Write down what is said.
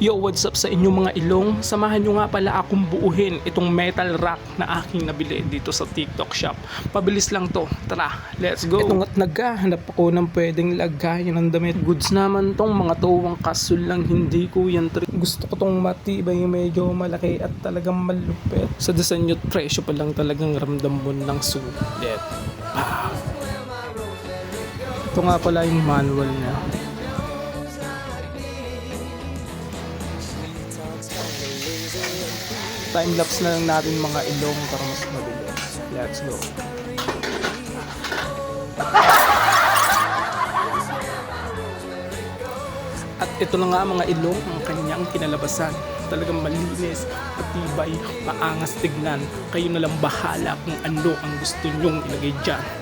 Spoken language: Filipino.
Yo, what's up sa inyong mga ilong? Samahan nyo nga pala akong buuhin itong metal rack na aking nabili dito sa TikTok shop. Pabilis lang to. Tara, let's go! Ito nga't naghahanap ako ng pwedeng lagayan ng damit. Goods naman tong mga towang, kaso lang hindi ko yan trick. Gusto ko tong matibay, medyo malaki at talagang malupit. Sa design nyo, presyo pa lang talagang ramdam mo ng sulit. Ito nga pala yung manual niya. Time-lapse na lang natin mga ilong para mas mabilis. Let's go. At ito na nga mga ilong ang kanyang kinalabasan. Talagang malinis, matibay, maangas tignan. Kayo na lang bahala kung ano ang gusto nyong ilagay dyan.